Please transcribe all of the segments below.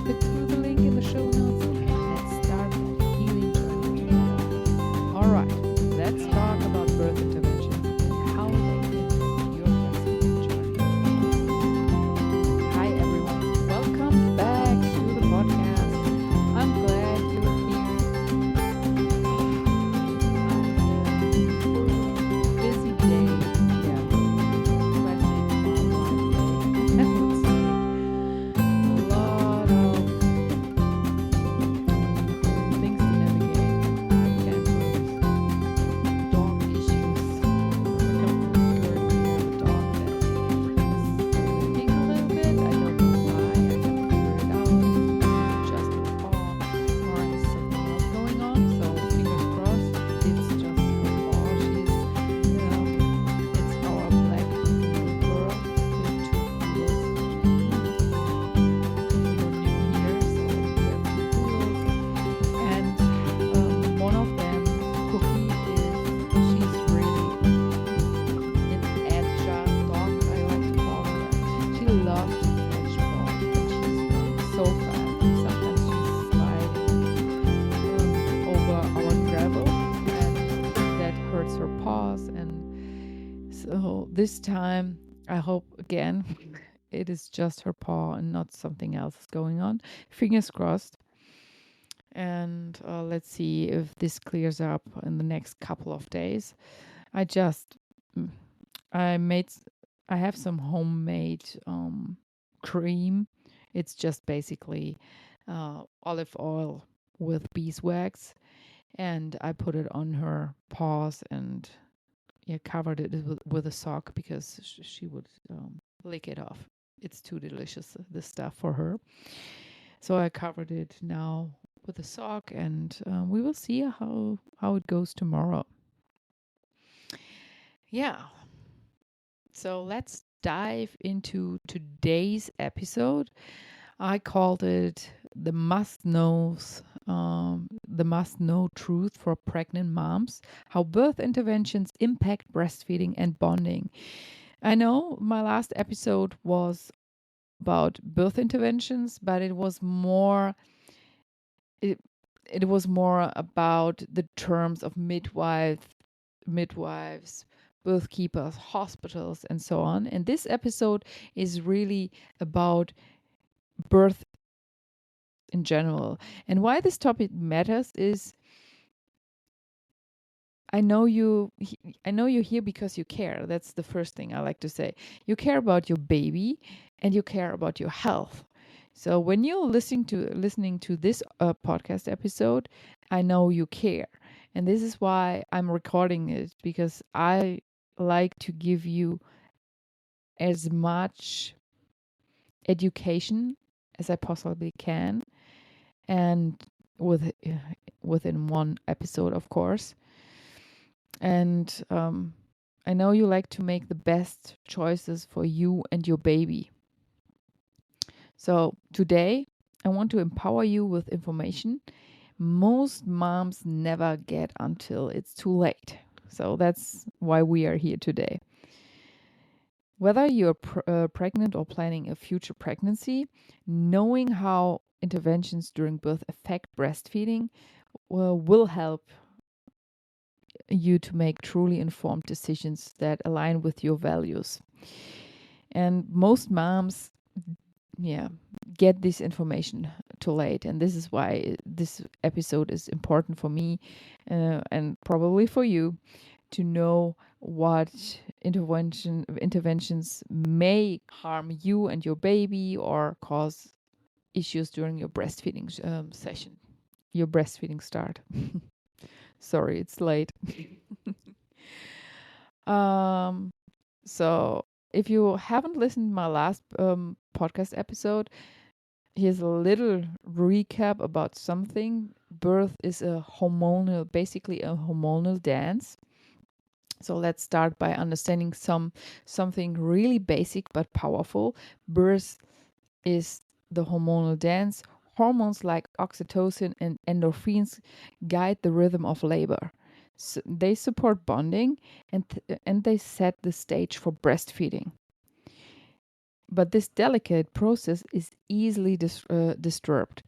click through the link in the show notes and let's start that healing journey together. All right, let's talk about birth interventions and how they impact your breastfeeding journey. Hi, everyone. Welcome back to the podcast. I'm glad you're here. Busy day. Yeah, classic mom life day. I would say a lot of things to navigate. Cancers, dog issues. Currently have a dog that is limping a little bit. I don't know why. I haven't figured it out. Just a paw, or is something else going on? So fingers crossed. It's just her paw. It's our black little girl with two poodles. If you're new here, so we have two poodles, and one of them, Cookie, she's really an agile dog, I like to call her. She loves to catch balls, and she's running so fast. Sometimes she's sliding over our gravel, and that hurts her paws. And so this time, I hope again it is just her paw and not something else is going on. Fingers crossed. And let's see if this clears up in the next couple of days. I just, mm, I made, I have some homemade cream. It's just basically olive oil with beeswax, and I put it on her paws and covered it with a sock because she would lick it off. It's too delicious, this stuff for her. So I covered it now with a sock, and we will see how it goes tomorrow. Yeah. So let's dive into today's episode. I called it the must know truth for pregnant moms: how birth interventions impact breastfeeding and bonding. I know my last episode was about birth interventions, but it was more about the terms of midwives, birth keepers, hospitals, and so on. And this episode is really about birth in general. And why this topic matters is I know you're here because you care. That's the first thing I like to say. You care about your baby and you care about your health. So when you're listening to this podcast episode, I know you care. And this is why I'm recording it, because I like to give you as much education as I possibly can, and within one episode, of course. And I know you like to make the best choices for you and your baby. So today, I want to empower you with information most moms never get until it's too late. So that's why we are here today. Whether you're pregnant or planning a future pregnancy, knowing how interventions during birth affect breastfeeding will help you to make truly informed decisions that align with your values. And most moms, get this information too late. And this is why this episode is important for me and probably for you to know what interventions may harm you and your baby or cause issues during your breastfeeding session, your breastfeeding start. Sorry, it's late. So if you haven't listened to my last podcast episode, here's a little recap about something. Birth is basically a hormonal dance. So let's start by understanding something really basic but powerful. Birth is the hormonal dance. Hormones like oxytocin and endorphins guide the rhythm of labor. So they support bonding and they set the stage for breastfeeding. But this delicate process is easily disturbed.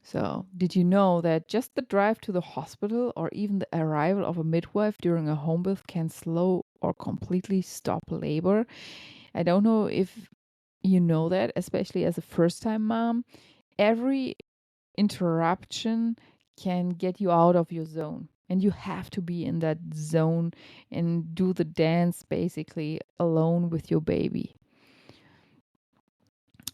So, did you know that just the drive to the hospital or even the arrival of a midwife during a home birth can slow or completely stop labor? I don't know if you know that, especially as a first time mom. Every interruption can get you out of your zone. And you have to be in that zone and do the dance basically alone with your baby.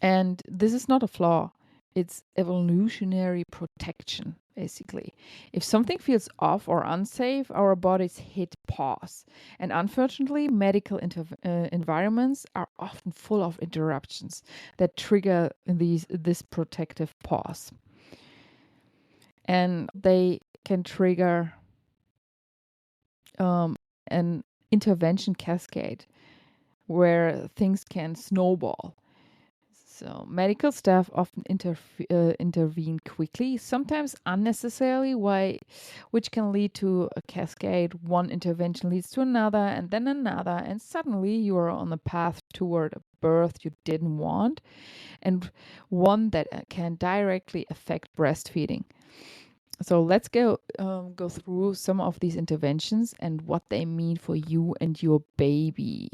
And this is not a flaw, it's evolutionary protection, basically. If something feels off or unsafe, our bodies hit pause. And unfortunately, medical environments are often full of interruptions that trigger this protective pause. And they can trigger an intervention cascade where things can snowball. So medical staff often intervene quickly, sometimes unnecessarily, which can lead to a cascade. One intervention leads to another, and then another, and suddenly you are on the path toward a birth you didn't want, and one that can directly affect breastfeeding. So let's go through some of these interventions and what they mean for you and your baby.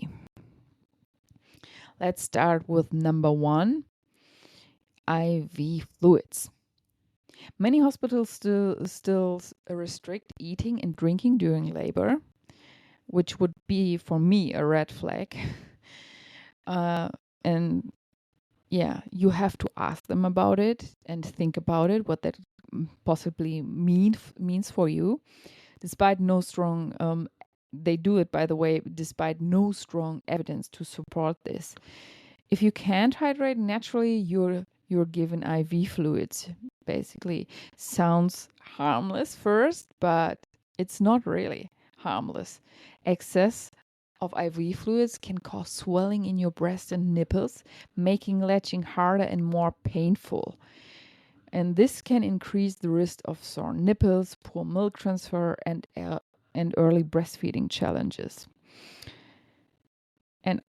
Let's start with number 1, IV fluids. Many hospitals still restrict eating and drinking during labor, which would be for me a red flag. And yeah, you have to ask them about it and think about it, what that possibly means for you. Despite no strong, they do it, by the way, despite no strong evidence to support this. If you can't hydrate naturally, you're given IV fluids. Basically, sounds harmless first, but it's not really harmless. Excess of IV fluids can cause swelling in your breast and nipples, making latching harder and more painful. And this can increase the risk of sore nipples, poor milk transfer, and early breastfeeding challenges. And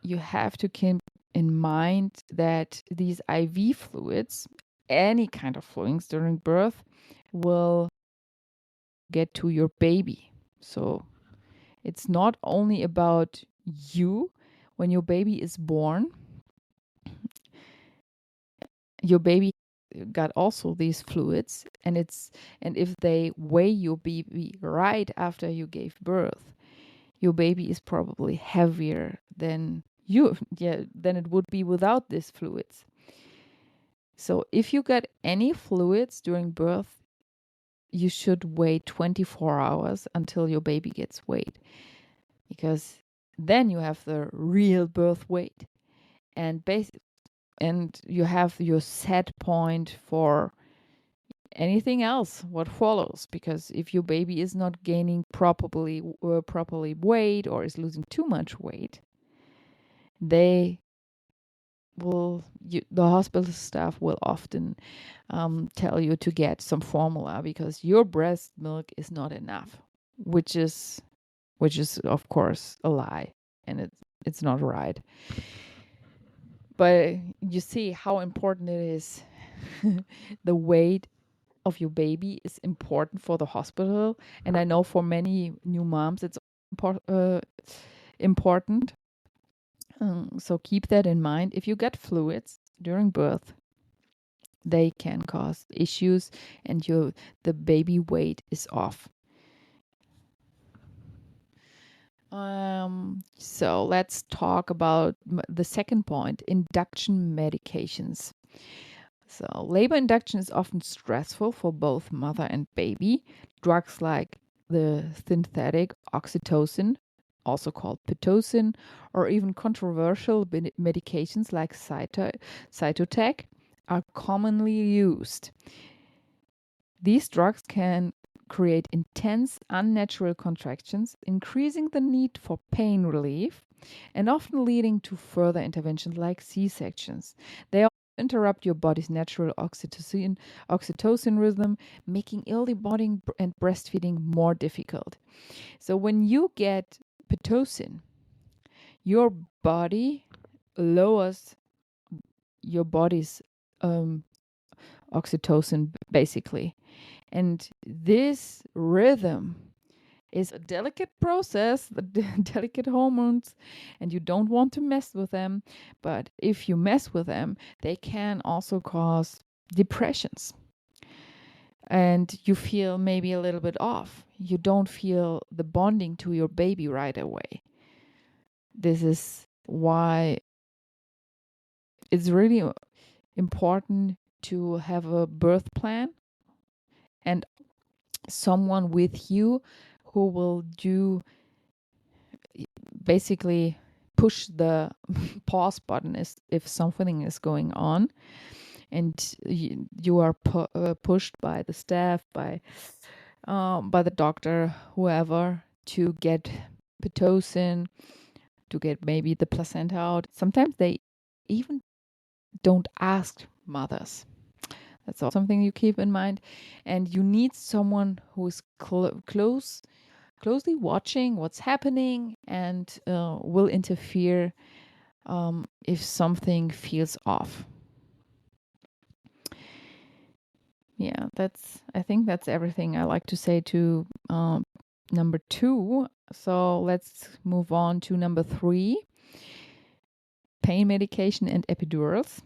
you have to keep in mind that these IV fluids, any kind of fluids during birth, will get to your baby. So it's not only about you. When your baby is born, your baby got also these fluids, and if they weigh your baby right after you gave birth, your baby is probably heavier than than it would be without these fluids. So if you got any fluids during birth, you should wait 24 hours until your baby gets weighed, because then you have the real birth weight, and you have your set point for anything else what follows. Because if your baby is not gaining properly weight or is losing too much weight, the hospital staff will often tell you to get some formula because your breast milk is not enough, which is of course a lie, and it's not right. But you see how important it is. The weight of your baby is important for the hospital, and I know for many new moms it's important. So keep that in mind. If you get fluids during birth, they can cause issues, and the baby weight is off. So let's talk about the second point, induction medications. So labor induction is often stressful for both mother and baby. Drugs like the synthetic oxytocin, also called Pitocin, or even controversial medications like Cytotec are commonly used. These drugs can create intense, unnatural contractions, increasing the need for pain relief and often leading to further interventions like C-sections. They also interrupt your body's natural oxytocin rhythm, making early bonding and breastfeeding more difficult. So when you get Pitocin, your body lowers your body's oxytocin, basically. And this rhythm is a delicate process, the delicate hormones, and you don't want to mess with them. But if you mess with them, they can also cause depressions. And you feel maybe a little bit off. You don't feel the bonding to your baby right away. This is why it's really important to have a birth plan and someone with you who will do basically push the pause button if something is going on and you are pushed by the staff, by the doctor, whoever, to get Pitocin, to get maybe the placenta out. Sometimes they even don't ask mothers. That's also something you keep in mind. And you need someone who is closely watching what's happening and will interfere if something feels off. Yeah, I think that's everything I like to say to number 2. So let's move on to number 3. Pain medication and epidurals.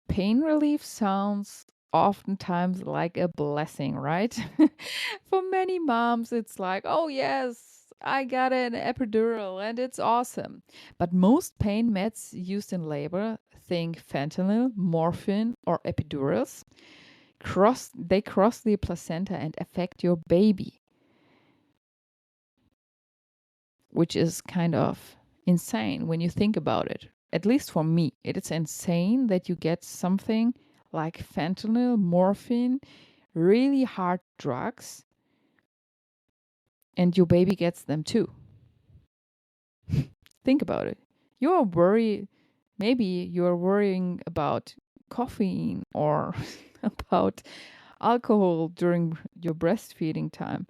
Pain relief sounds oftentimes like a blessing, right? For many moms, it's like, oh yes, I got an epidural and it's awesome. But most pain meds used in labor, think fentanyl, morphine, or epidurals, cross the placenta and affect your baby, which is kind of insane when you think about it. At least for me, it is insane that you get something like fentanyl, morphine, really hard drugs, and your baby gets them too. Think about it. Maybe you're worrying about caffeine or about alcohol during your breastfeeding time.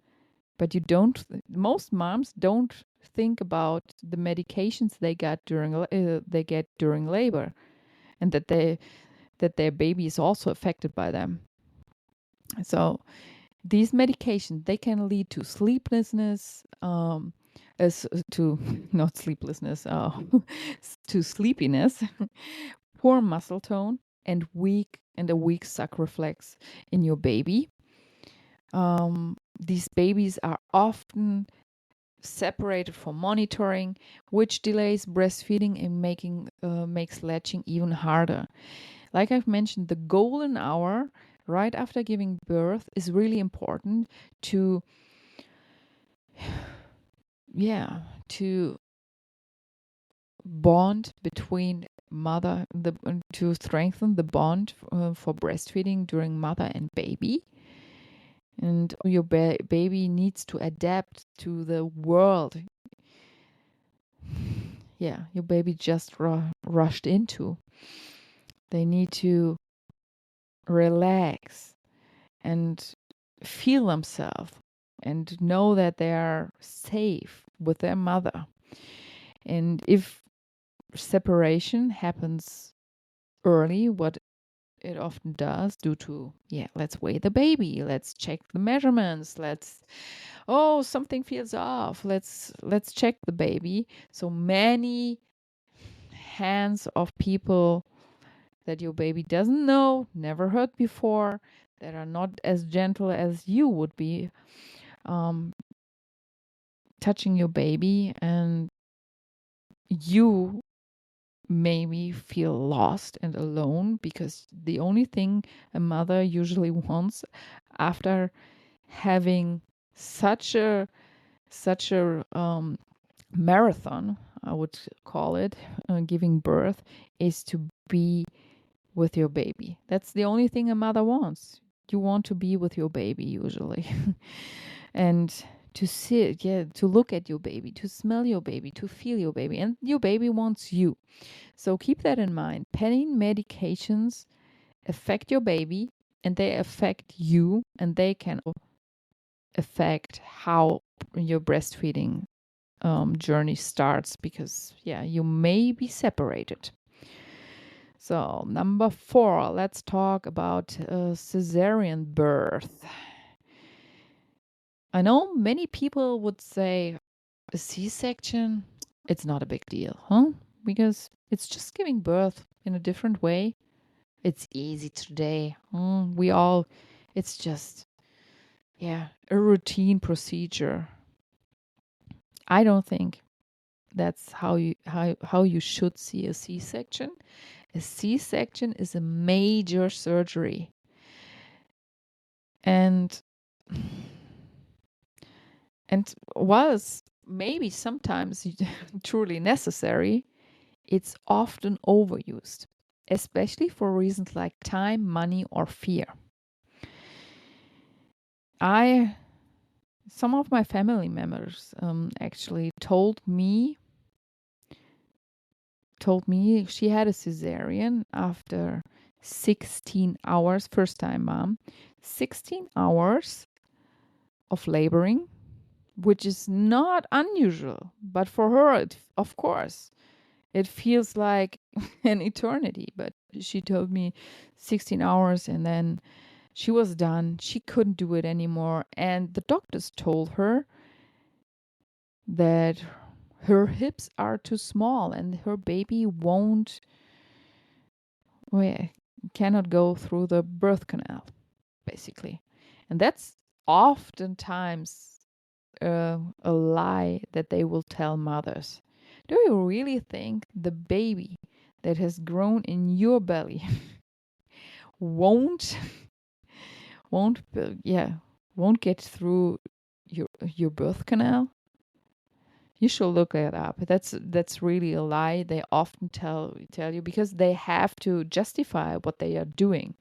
But most moms don't think about the medications they get during labor, and that their baby is also affected by them. So these medications, they can lead to sleeplessness, as to not sleeplessness, to sleepiness, poor muscle tone, and a weak suck reflex in your baby. These babies are often separated for monitoring, which delays breastfeeding and makes latching even harder. Like I've mentioned, the golden hour right after giving birth is really important to bond between to strengthen the bond for breastfeeding during mother and baby. And your baby needs to adapt to the world. Yeah, your baby just rushed into. They need to relax and feel themselves and know that they are safe with their mother. And if separation happens early, what it often does, due to let's weigh the baby, let's check the measurements, something feels off, let's check the baby. So many hands of people that your baby doesn't know, never heard before, that are not as gentle as you would be, touching your baby, and you maybe feel lost and alone, because the only thing a mother usually wants after having such a marathon, I would call it, giving birth, is to be with your baby. That's the only thing a mother wants. You want to be with your baby usually. And to to look at your baby, to smell your baby, to feel your baby, and your baby wants you. So keep that in mind. Pain medications affect your baby, and they affect you, and they can affect how your breastfeeding journey starts, because you may be separated. So, number 4, let's talk about cesarean birth. I know many people would say a C-section, it's not a big deal, huh? Because it's just giving birth in a different way. It's easy today. It's just, a routine procedure. I don't think that's how you should see a C-section. A C-section is a major surgery. And while it's maybe sometimes truly necessary, it's often overused, especially for reasons like time, money, or fear. Some of my family members actually told me she had a cesarean after 16 hours, first time mom, 16 hours of laboring, which is not unusual. But for her, of course, it feels like an eternity. But she told me 16 hours and then she was done. She couldn't do it anymore. And the doctors told her that her hips are too small and her baby cannot go through the birth canal, basically. And that's oftentimes a lie that they will tell mothers. Do you really think the baby that has grown in your belly won't won't get through your birth canal? You should look it up. That's really a lie they often tell you because they have to justify what they are doing.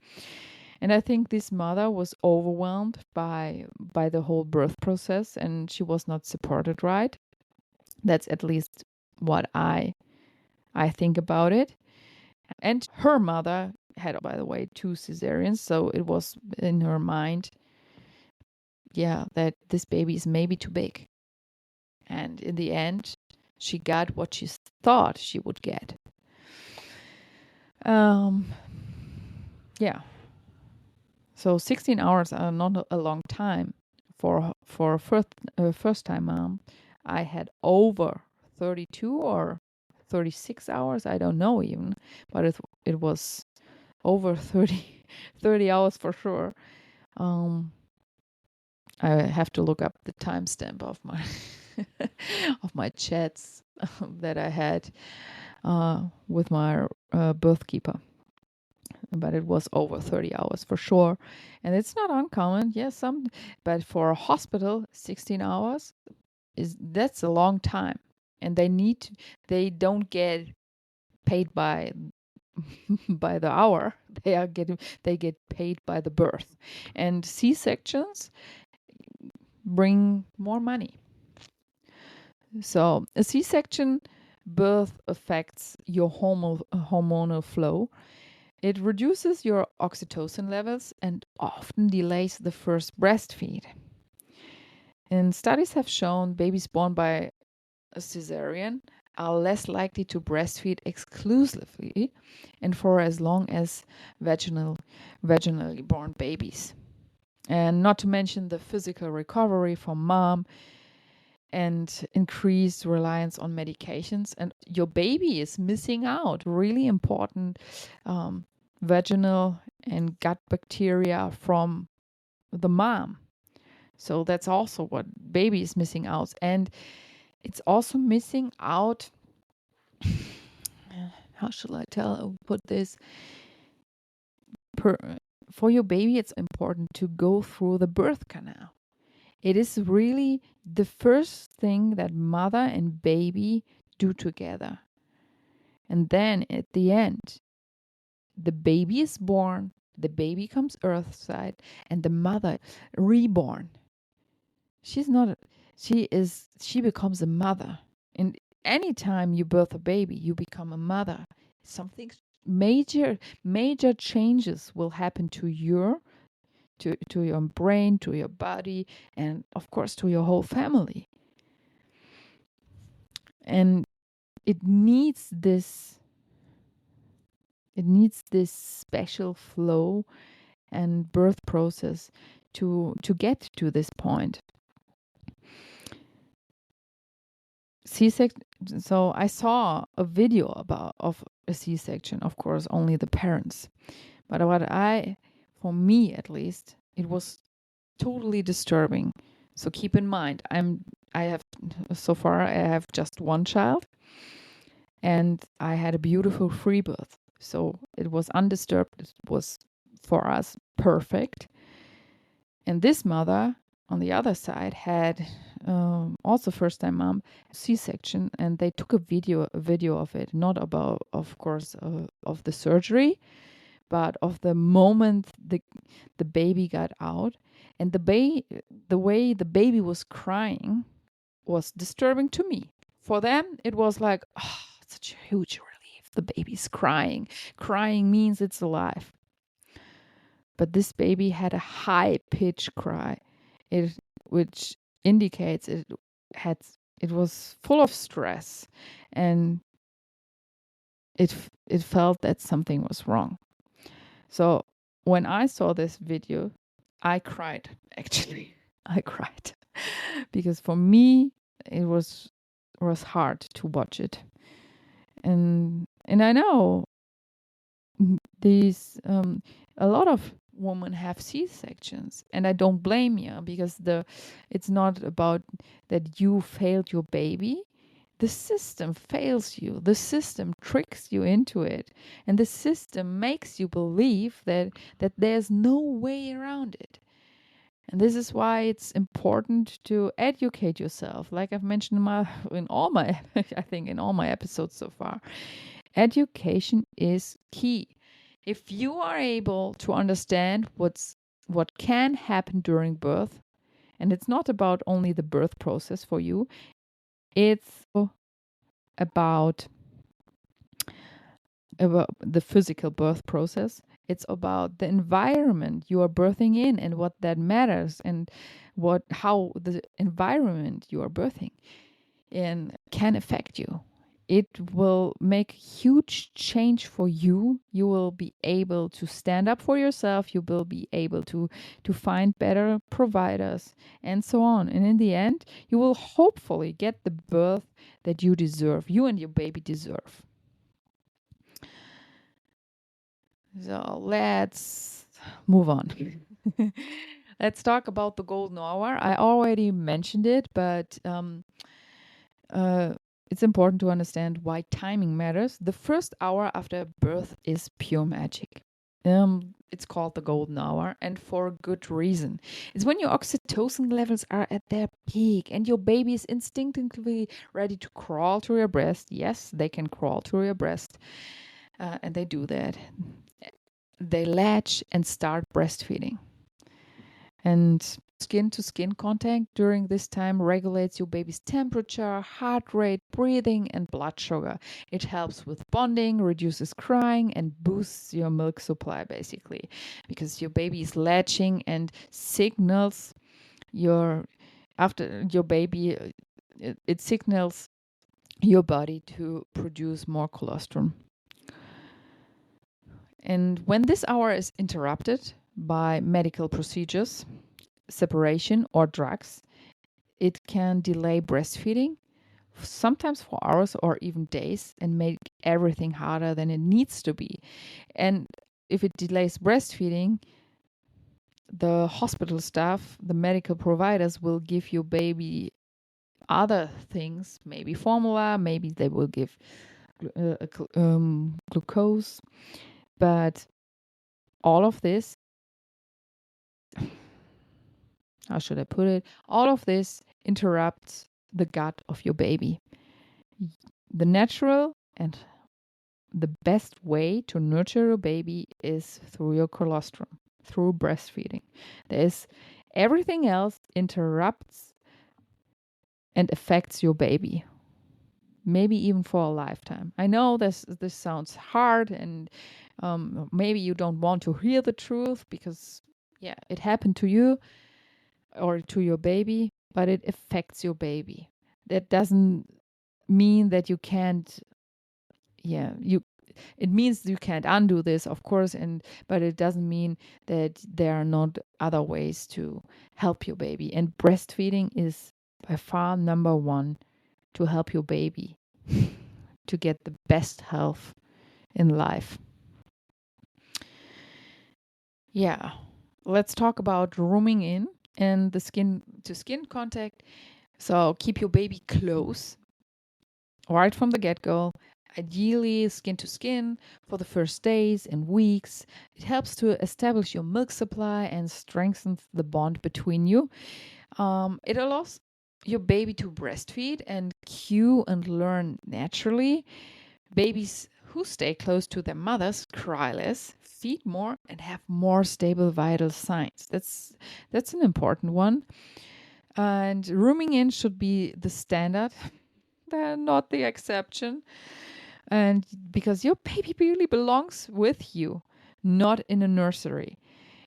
And I think this mother was overwhelmed by the whole birth process and she was not supported right. That's at least what I think about it. And her mother had, by the way, 2 cesareans, so it was in her mind, that this baby is maybe too big. And in the end, she got what she thought she would get. So 16 hours are not a long time for a first time mom. I had over 32 or 36 hours. I don't know even, but it was over 30 hours for sure. I have to look up the timestamp of my of my chats that I had with my birth keeper. But it was over 30 hours for sure. And it's not uncommon. Yes, but for a hospital, 16 hours that's a long time. And they don't get paid by the hour. They get paid by the birth. And C-sections bring more money. So a C-section birth affects your hormonal flow. It reduces your oxytocin levels and often delays the first breastfeed. And studies have shown babies born by a cesarean are less likely to breastfeed exclusively and for as long as vaginally born babies. And not to mention the physical recovery for mom and increased reliance on medications. And your baby is missing out really important vaginal and gut bacteria from the mom. So that's also what baby is missing out. And it's also missing out, how should I put this? For your baby, it's important to go through the birth canal. It is really the first thing that mother and baby do together. And then at the end, the baby is born, the baby comes earthside, and the mother reborn. She becomes a mother. And anytime you birth a baby, you become a mother. Something major changes will happen to your brain, to your body, and of course to your whole family. And it needs this It needs this special flow and birth process to get to this point. C-section. So I saw a video of a C-section. Of course, only the parents. But for me at least, it was totally disturbing. So keep in mind, so far I have just one child, and I had a beautiful free birth. So it was undisturbed. It was for us perfect. And this mother on the other side had also first time mom C-section, and they took a video of it, not about, of course, of the surgery, but of the moment the baby got out, and the way the baby was crying was disturbing to me. For them, it was like, oh, such a huge relief. The baby's crying. Crying means it's alive. But this baby had a high pitched cry, which indicates it was full of stress, and it felt that something was wrong. So when I saw this video, I cried. Actually, I cried because for me it was hard to watch it, and I know these a lot of women have C-sections, and I don't blame you, because it's not about that you failed your baby. The system fails you. The system tricks you into it, and the system makes you believe that there's no way around it. And this is why it's important to educate yourself, like I've mentioned in all my I think in all my episodes so far. Education is key. If you are able to understand what can happen during birth, and it's not about only the birth process for you, it's about the physical birth process. It's about the environment you are birthing in and what that matters, and how the environment you are birthing in can affect you. It will make huge change for you. You will be able to stand up for yourself. You will be able to find better providers and so on. And in the end, you will hopefully get the birth that you deserve, you and your baby deserve. So let's move on. Let's talk about the golden hour. I already mentioned it, but it's important to understand why timing matters. The first hour after birth is pure magic. It's called the golden hour, and for a good reason. It's when your oxytocin levels are at their peak and your baby is instinctively ready to crawl to your breast. Yes, they can crawl to your breast, and they do that. They latch and start breastfeeding. And skin to skin contact during this time regulates your baby's temperature, heart rate, breathing, and blood sugar. It helps with bonding, reduces crying, and boosts your milk supply, basically, because your baby is latching and signals after your baby, it signals your body to produce more colostrum. And when this hour is interrupted by medical procedures, separation, or drugs, it can delay breastfeeding, sometimes for hours or even days, and make everything harder than it needs to be. And if it delays breastfeeding, the hospital staff, the medical providers, will give your baby other things, maybe formula, maybe they will give glucose, but all of this, how should I put it? All of this interrupts the gut of your baby. The natural and the best way to nurture your baby is through your colostrum, through breastfeeding. Everything else interrupts and affects your baby, maybe even for a lifetime. I know this sounds hard, and maybe you don't want to hear the truth because, yeah, it happened to you or to your baby, but it affects your baby. That doesn't mean that you can't, it means you can't undo this, of course, but it doesn't mean that there are not other ways to help your baby. And breastfeeding is by far number one to help your baby to get the best health in life. Yeah, let's talk about rooming in and the skin to skin contact. So keep your baby close right from the get-go, ideally skin to skin for the first days and weeks. It helps to establish your milk supply and strengthens the bond between you. It allows your baby to breastfeed and cue and learn naturally. Babies who stay close to their mothers cry less, feed more, and have more stable vital signs. That's an important one. And rooming in should be the standard, they're not the exception. And because your baby really belongs with you, not in a nursery.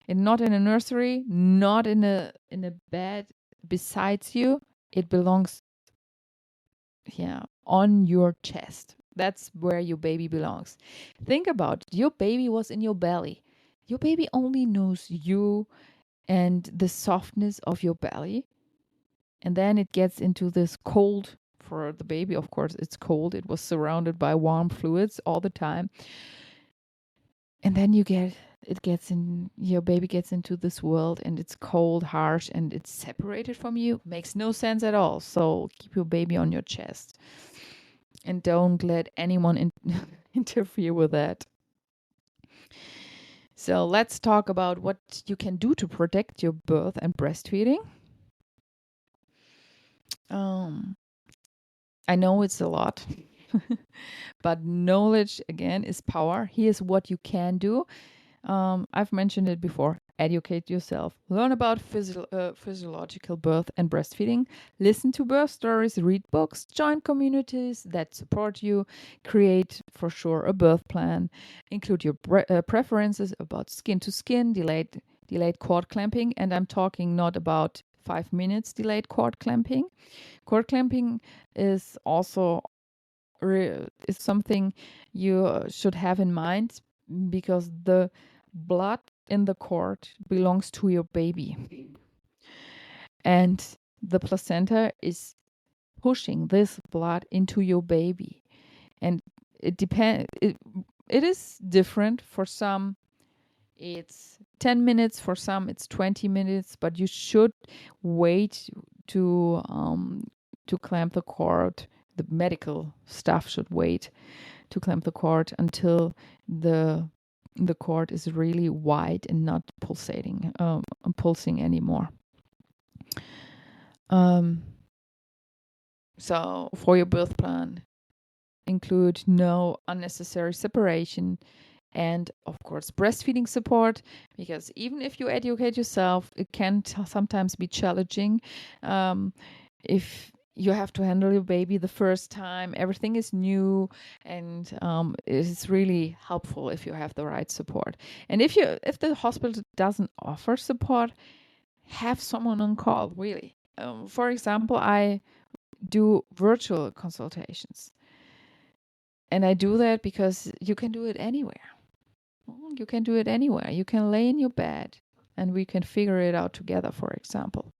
And not in a nursery, not in a bed besides you. It belongs on your chest. That's where your baby belongs. Think about it. Your baby was in your belly. Your baby only knows you and the softness of your belly. And then it gets into this cold, for the baby, of course, it's cold. It was surrounded by warm fluids all the time. And then your baby gets into this world and it's cold, harsh, and it's separated from you. Makes no sense at all. So keep your baby on your chest. And don't let anyone interfere with that. So let's talk about what you can do to protect your birth and breastfeeding. I know it's a lot, but knowledge, again, is power. Here's what you can do. I've mentioned it before. Educate yourself. Learn about physiological birth and breastfeeding. Listen to birth stories. Read books. Join communities that support you. Create, for sure, a birth plan. Include your preferences about skin to skin, delayed cord clamping. And I'm talking not about 5 minutes delayed cord clamping. Cord clamping is also is something you should have in mind because the blood in the cord belongs to your baby. And the placenta is pushing this blood into your baby. And it is different. For some it's 10 minutes, for some it's 20 minutes, but you should wait to clamp the cord. The medical staff should wait to clamp the cord until the cord is really wide and not pulsing anymore. So for your birth plan, include no unnecessary separation and, of course, breastfeeding support, because even if you educate yourself, it can sometimes be challenging. If you have to handle your baby the first time, everything is new, and it's really helpful if you have the right support. And if the hospital doesn't offer support, have someone on call, really. For example, I do virtual consultations. And I do that because you can do it anywhere. You can do it anywhere. You can lay in your bed and we can figure it out together, for example.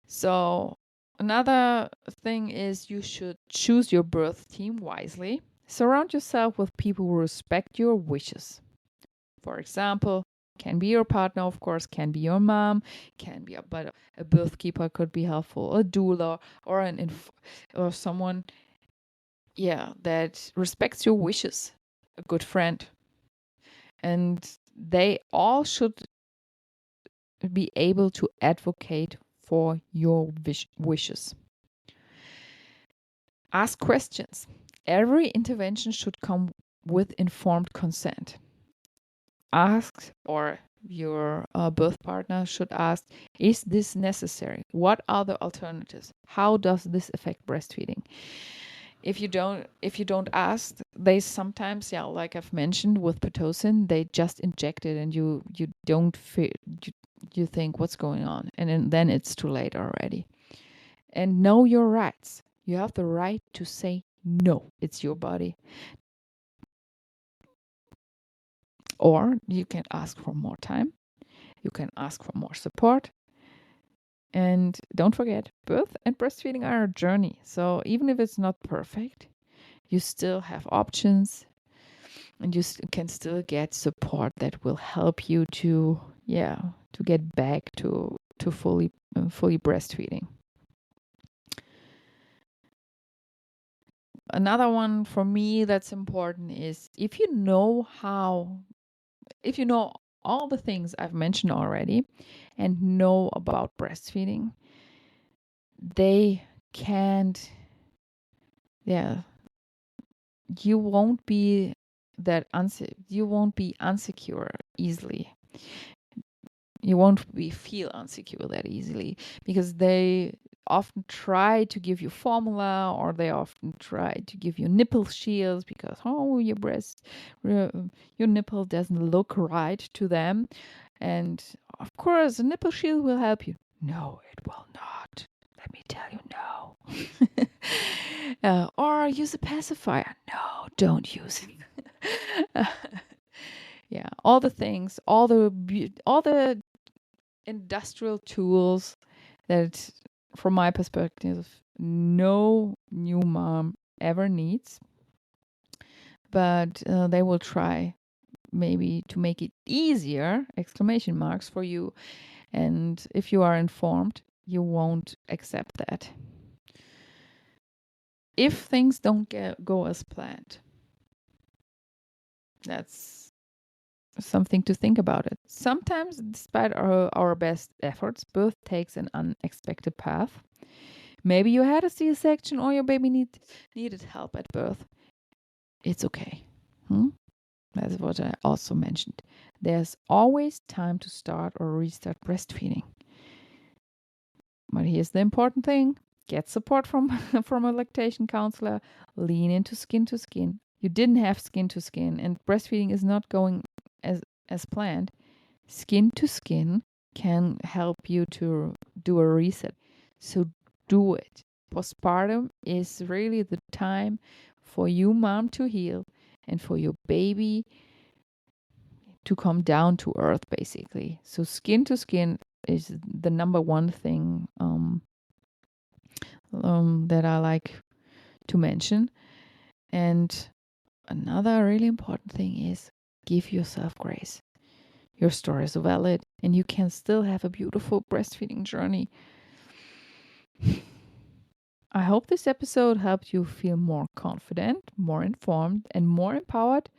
So another thing is you should choose your birth team wisely. Surround yourself with people who respect your wishes. For example, can be your partner, of course, can be your mom, can be but a birth keeper could be helpful, a doula, or or someone that respects your wishes, a good friend. And they all should be able to advocate for your wishes. Ask questions. Every intervention should come with informed consent. Ask, or your birth partner should ask, is this necessary? What are the alternatives? How does this affect breastfeeding? If you don't ask, they sometimes, like I've mentioned with Pitocin, they just inject it and you don't feel, you think what's going on, and then it's too late already. And know your rights. You have the right to say no. It's your body. Or you can ask for more time. You can ask for more support. And don't forget, birth and breastfeeding are a journey. So even if it's not perfect, you still have options, and you can still get support that will help you to get back to fully breastfeeding. Another one for me that's important is if you know all the things I've mentioned already and know about breastfeeding, they can't, you won't be insecure easily. You won't feel insecure that easily, because they often try to give you formula, or they often try to give you nipple shields because your nipple doesn't look right to them, and of course a nipple shield will help you. No, it will not. Let me tell you, no. Or use a pacifier. No, don't use it. Yeah, all the things, all the industrial tools that, from my perspective, no new mom ever needs. But they will try maybe to make it easier, exclamation marks, for you. And if you are informed, you won't accept that. If things don't go as planned, that's something to think about it. Sometimes, despite our best efforts, birth takes an unexpected path. Maybe you had a C-section, or your baby needed help at birth. It's okay. That's what I also mentioned. There's always time to start or restart breastfeeding. But here's the important thing. Get support from a lactation counselor. Lean into skin to skin. You didn't have skin to skin, and breastfeeding is not going as planned. Skin to skin can help you to do a reset. So do it. Postpartum is really the time for you, mom, to heal, and for your baby to come down to earth, basically. So skin to skin is the number one thing that I like to mention. And another really important thing is give yourself grace. Your story is valid, and you can still have a beautiful breastfeeding journey. I hope this episode helped you feel more confident, more informed, and more empowered.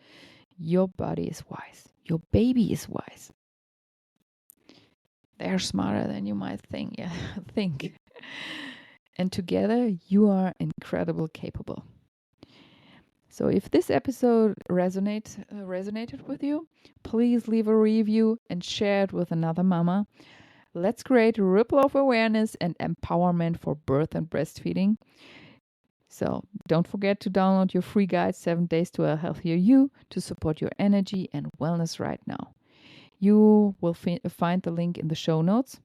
Your body is wise. Your baby is wise. They're smarter than you might think. And together, you are incredibly capable. So if this episode resonated with you, please leave a review and share it with another mama. Let's create a ripple of awareness and empowerment for birth and breastfeeding. So don't forget to download your free guide, 7 Days to a Healthier You, to support your energy and wellness right now. You will find the link in the show notes.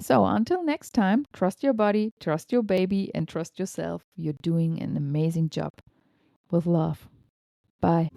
So until next time, trust your body, trust your baby, and trust yourself. You're doing an amazing job. With love. Bye.